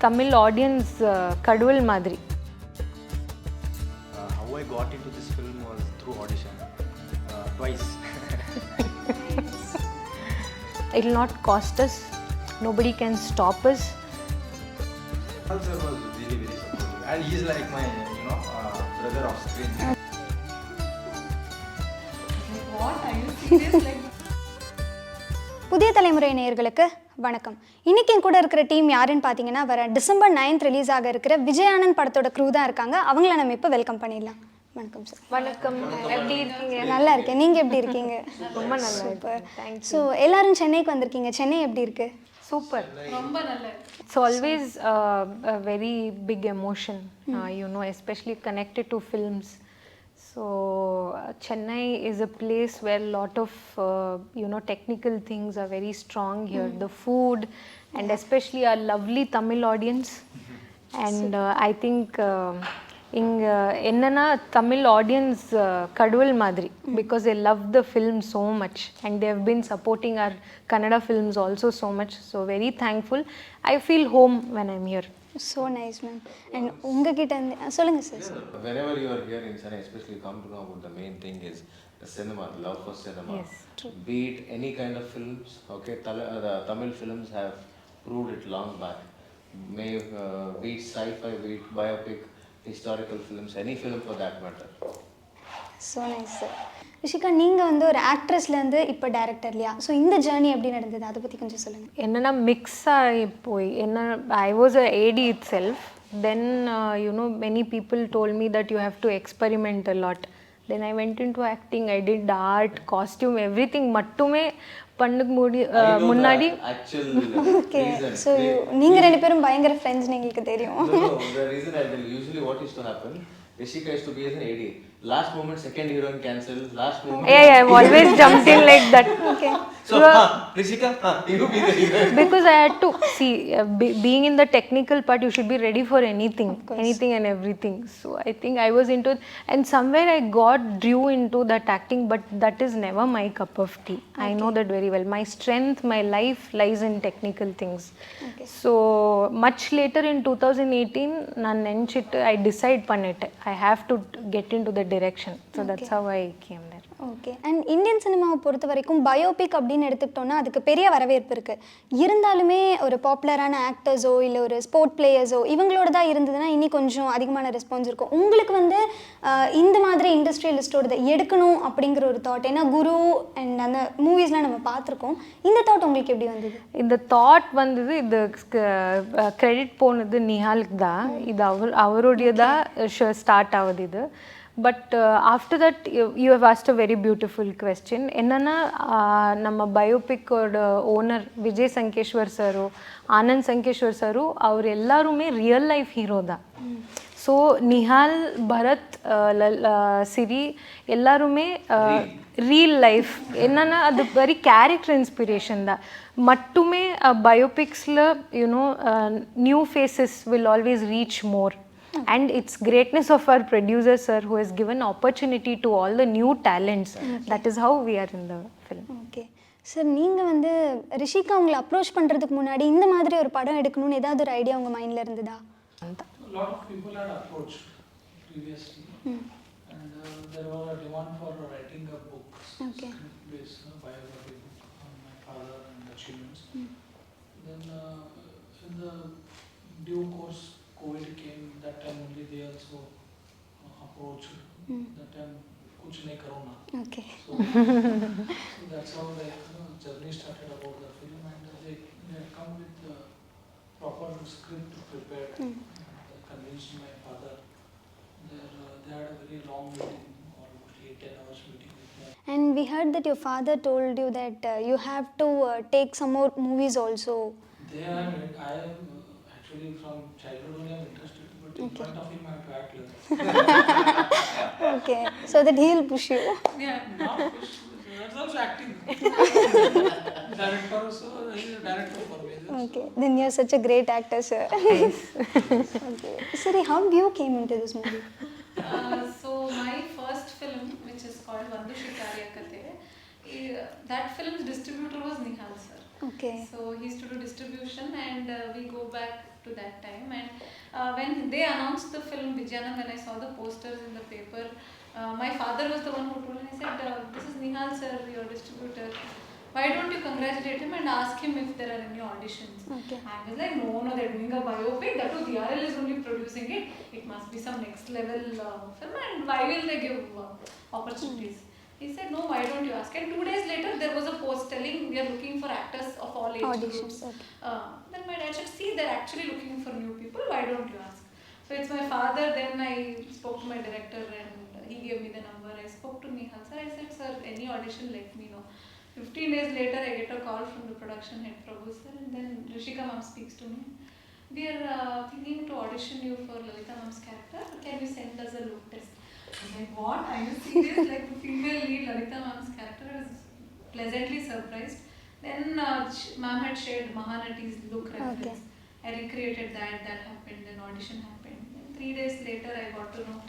Tamil audience kaduvul madri. How I got into this film was through audition, twice. It will not cost us. Nobody can stop us. Sir was really very supportive, and he's like my, brother off screen. What are you serious like? புதிய தலைமுறை நேயர்களுக்கு வணக்கம். இன்னைக்கு என் கூட இருக்கிற team யாருன்னு பார்த்தீங்கன்னா, வர டிசம்பர் 9th ரிலீஸ் ஆக இருக்கிற விஜயானந்த் படத்தோட க்ரூ தான் இருக்காங்க. அவங்கள நம்ம இப்போ வெல்கம் பண்ணிடலாம். வணக்கம் சார். வணக்கம். எப்படி இருக்கீங்க? நல்லா இருக்கேன். நீங்கள் எப்படி இருக்கீங்க? ரொம்ப நல்லா சூப்பர். ஸோ எல்லாரும் சென்னைக்கு வந்திருக்கீங்க. சென்னை எப்படி இருக்கு? Super. ரொம்ப நல்லா. It's always a very big emotion, especially connected to films. So Chennai is a place where a lot of technical things are very strong here. The food and especially our lovely Tamil audience. And I think என்னன்னா Tamil audience kaduvul madri, because they love the film so much and they have been supporting our Kannada films also so much. So very thankful. I feel home when I'm here. So nice, man. And உங்ககிட்ட சொல்லுங்க sir. Whenever you are here in Chennai, especially you come to know about the main thing is the cinema, the love for cinema. Yes, true. Be it any kind of films, okay, the Tamil films have proved it long back. May be it sci-fi, be it biopic, historical films, any film for that matter. So nice sir. Rishika, நீங்கள் ஒரு ஆக்ட்ரஸ்லேருந்து இப்போ director இல்லையா? So இந்த journey எப்படி நடந்தது, அதை பற்றி கொஞ்சம் சொல்லுங்கள். என்னன்னா மிக்ஸாக போய் ஐ வாஸ் அ ஏடி itself. Then many people told me that you have to experiment a lot. Then I went into acting. I did art, costume, everything. மட்டுமே பண்ணுக்கு முன்னாடி ஓகே. ஸோ நீங்கள் ரெண்டு பேரும் பயங்கர ஃப்ரெண்ட்ஸ், எங்களுக்கு தெரியும். The reason I tell you, usually what used to happen, Rishika used to be as an AD. Last moment, second heroine cancelled. Last moment. Yeah, I've always jumped in like that. Okay. So, Rishika, you be the heroine. Because I had to see, being in the technical part, you should be ready for anything and everything. So I think I was into it, and somewhere I drew into that acting, but that is never my cup of tea. Okay. I know that very well. My strength, my life lies in technical things. Okay. So much later in 2018, I decide pannite. I have to get into the direction. So that's how I came there. Okay. And Indian சினிமாவை பொறுத்த வரைக்கும் biopic அப்படின்னு எடுத்துக்கிட்டோன்னா அதுக்கு பெரிய வரவேற்பு இருக்குது. இருந்தாலுமே ஒரு பாப்புலரான ஆக்டர்ஸோ இல்லை ஒரு ஸ்போர்ட் பிளேயர்ஸோ இவங்களோட தான் இருந்ததுன்னா இன்னும் கொஞ்சம் அதிகமான ரெஸ்பான்ஸ் இருக்கும். உங்களுக்கு இந்த மாதிரி இண்டஸ்ட்ரியலிஸ்டோட எடுக்கணும் அப்படிங்கிற ஒரு தாட், ஏன்னா குரு அண்ட் அந்த மூவிஸ்லாம் நம்ம பார்த்துருக்கோம். இந்த தாட் உங்களுக்கு எப்படி வந்தது? இந்த தாட் வந்தது, இது கிரெடிட் போனது நிஹாலுக்கு தான். இது அவருடைய தான் ஸ்டார்ட் ஆகுது இது. But after that, you have asked a very beautiful question. என்னன்னா நம்ம பயோபிக்கோட ஓனர் விஜய் சங்கேஸ்வர் சாரோ ஆனந்த் சங்கேஸ்வர் சாரோ அவர் எல்லாருமே ரியல் லைஃப் ஹீரோ தான். ஸோ நிஹால், பரத், சிரி எல்லாருமே ரியல் லைஃப். என்னன்னா அது வெரி கேரக்டர் இன்ஸ்பிரேஷன் தான். மட்டுமே பயோபிக்ஸில் new faces will always reach more. And it's greatness of our producer sir who has given opportunity to all the new talents. That is how we are in the film. Okay. Sir, நீங்கள் ரிஷிகா உங்களை approach பண்ணுறதுக்கு முன்னாடி இந்த மாதிரி ஒரு படம் எடுக்கணும்னு ஏதாவது ஒரு ஐடியா உங்கள் மைண்டில் இருந்ததா? A lot of people had approached previously, and there was a demand for writing a book, based biography book on my father and achievements. Then in the due course COVID came. That time only they also approached. That time kuch nahi karo na. Okay. So that's how the journey started about the film, and they had come with the proper script prepared. They convinced my father. They had a very long meeting, almost 8-10 hours meeting with me. And we heard that your father told you that you have to take some more movies also. I am actually from childhood only I'm interested, but in front of him I have to act like that. Okay, so that he will push you. Yeah, not push. That's also acting. Director also, he is a director for me. Okay, then you are such a great actor, sir. Okay, sorry, how you came into this movie? So my first film, which is called Vandu Shikariya Kate, that film's distributor was Nihal sir. Okay. So he used to do distribution, and we go back to that time. And when they announced the film Vijayanand, when I saw the posters in the paper, my father was the one who told me. I said, this is Nihal sir, your distributor. Why don't you congratulate him and ask him if there are any auditions? Okay. I was like, no, they're doing a biopic. That too, DRL is only producing it. It must be some next level film, and why will they give opportunities? He said, no, why don't you ask? And 2 days later, there was a post telling we are looking for actors of all age Auditions, groups. okay. Then my dad said, see, they're actually looking for new people. Why don't you ask? So it's my father. Then I spoke to my director, and he gave me the number. I spoke to Nihal sir. I said, sir, any audition, let me know. 15 days later, I get a call from the production head, Prabhu sir, and then Rishika ma'am speaks to me. We are thinking to audition you for Lalita ma'am's character. Can you send us a look test? I was like, what? Are you serious? Like the female lead Lalita ma'am's character. I was pleasantly surprised. Then ma'am had shared Mahanati's look reference. Okay. I recreated that. That happened. Then audition happened. And 3 days later, I got to know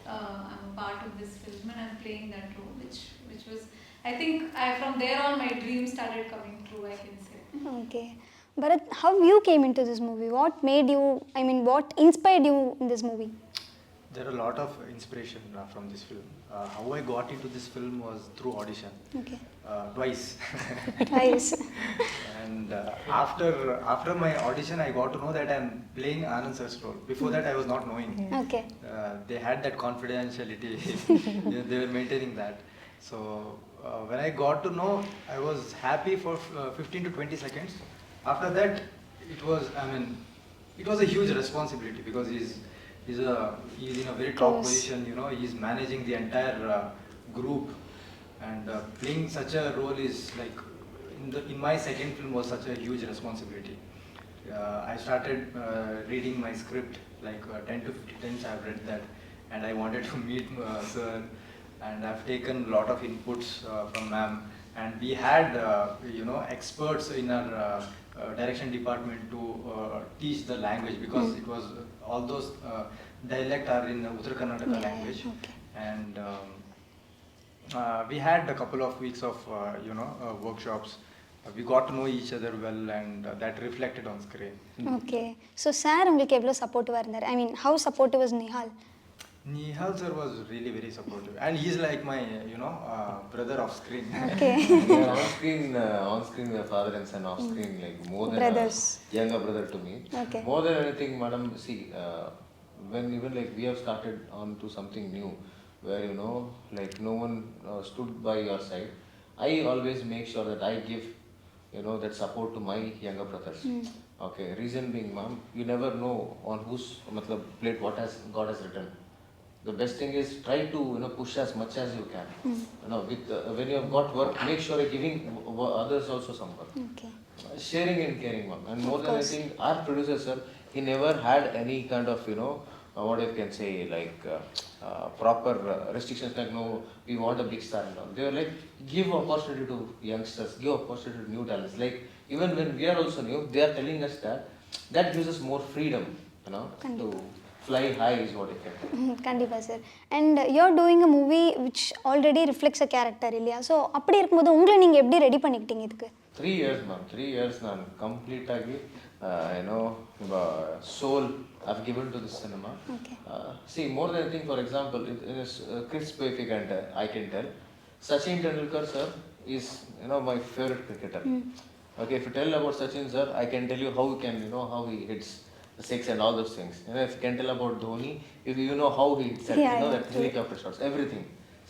I'm a part of this film and I'm playing that role, which was, I think, from there on my dreams started coming true, I can say. Okay. Bharat, how you came into this movie? What made you, what inspired you in this movie? There are a lot of inspiration from this film. How I got into this film was through audition. Okay. Twice. Twice. And after my audition, I got to know that I'm playing Anand sir's role. Before that, I was not knowing. Okay. They had that confidentiality. They were maintaining that. So when I got to know, I was happy for 15 to 20 seconds. After that, it was a huge responsibility because he's in a very top position. He's managing the entire group, and playing such a role is like in my second film was such a huge responsibility. I started reading my script like 10 to 50 times. I've read that, and I wanted to meet sir, and I've taken a lot of inputs from ma'am, and we had experts in our direction department to teach the language because it was all those dialect are in Uttara Karnataka language. Okay. And we had a couple of weeks of workshops. We got to know each other well, and that reflected on screen. Okay. So sir உங்களுக்கு எவ்வளவு சப்போர்ட்டிவா இருந்தார்? How supportive was Nihal? Nihal sir was really very supportive, and he's like my brother off screen. Okay. Yeah, on screen we are father and son. Off screen, like more than Brothers. a younger brother to me. Okay. More than anything, madam, see, when even like we have started on to something new, where like no one stood by your side, I always make sure that I give that support to my younger brothers. Okay, reason being, ma'am, you never know on whose plate what has God has written. The best thing is try to push as much as you can. With when you have got work, make sure you're giving others also some work. Okay. Sharing and caring, ma'am. And more than anything, our producer sir, he never had any kind of what you can say, like proper restrictions, like no, we want a big star and all. They were like, give opportunity to youngsters, give opportunity to new talents. Like even when we are also new, they are telling us that gives us more freedom, to fly high is what I can say. கண்டிப்பா sir. And you're doing a movie which already reflects a character இல்லையா? So அப்படி இருக்கும்போது உங்களை நீங்க எப்படி ready பண்ணிக்கிட்டீங்க இதுக்கு? 3 years, ma'am. 3 years ನಾನು ಕಂಪ್ಲೀಟ್ ಆಗಿ soul I've given to this cinema. Okay. See, more than anything, for example, in a crisp way, if you can tell, I can tell, Sachin Tendulkar sir is my favorite cricketer. Okay, if you tell about Sachin sir, I can tell you how he can, how he hits the six and all those things. If you can tell about Dhoni, if you know how he hits that, that helicopter shots, everything.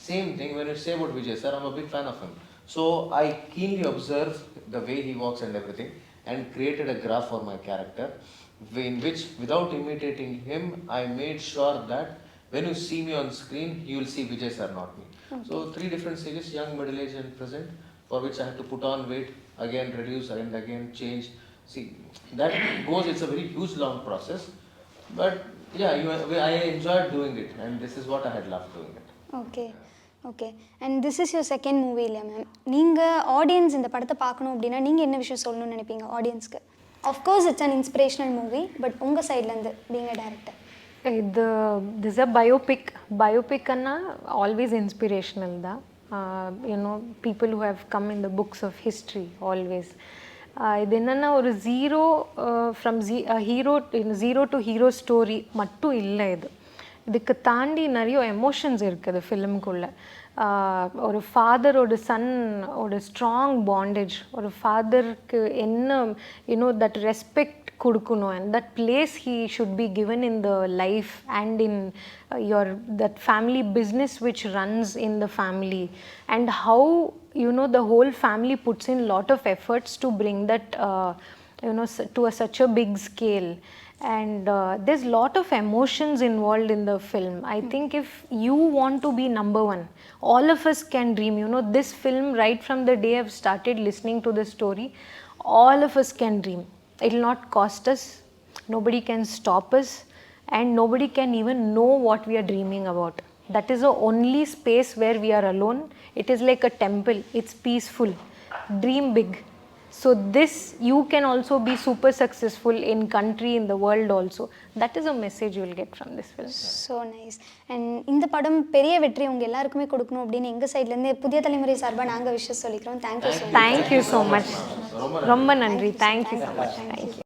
Same thing when you say about Vijay sir, I'm a big fan of him. So I keenly observe the way he walks and everything, and created a graph for my character, in which without imitating him, I made sure that when you see me on screen, you will see Vijay sir, not me. So 3 different stages, young, middle age and present, for which I had to put on weight, again reduce and again change. See, that goes, it's a very huge long process, but yeah, I enjoyed doing it, and this is what I had loved doing it. Okay. Okay. And this is your second movie இல்லையா ma'am? நீங்கள் audience இந்த படத்தை பார்க்கணும் அப்படின்னா நீங்கள் என்ன விஷயம் சொல்லணும்னு நினைப்பீங்க ஆடியன்ஸ்க்கு? Of course it's an inspirational movie, but உங்கள் சைட்லேருந்து being a director. this is a biopic anna always inspirational da people who have come in the books of history always இது என்னென்னா ஒரு zero from zero to hero story மட்டும் இல்லை. இதுக்கு தாண்டி நிறைய எமோஷன்ஸ் இருக்குது ஃபிலிம்குள்ளே. ஒரு ஃபாதரோட சன்னோட ஸ்ட்ராங் பாண்டேஜ், ஒரு ஃபாதருக்கு என்ன தட் ரெஸ்பெக்ட் கொடுக்கணும், and that place he should be given in the life and in that family business which runs in the family, and how the whole family puts in lot of efforts to bring that to such a big scale. And there's lot of emotions involved in the film. I think if you want to be number one, all of us can dream. This film, right from the day I've started listening to the story, all of us can dream. It will not cost us, nobody can stop us, and nobody can even know what we are dreaming about. That is the only space where we are alone. It is like a temple, it's peaceful. Dream big. So this, you can also be super successful in country, in the world also. That is a message you will get from this film. So nice. And இந்த படம் பெரிய வெற்றி உங்க எல்லாருக்குமே கொடுக்கணும் அப்படின்னு எங்க சைடுல இருந்து புதிய தலைமுறை சார்பா நாங்க விஷஸ் சொல்லிக்கிறோம். Thank you so much. Thank you so much. ரொம்ப நன்றி. Thank you so much. Thank you.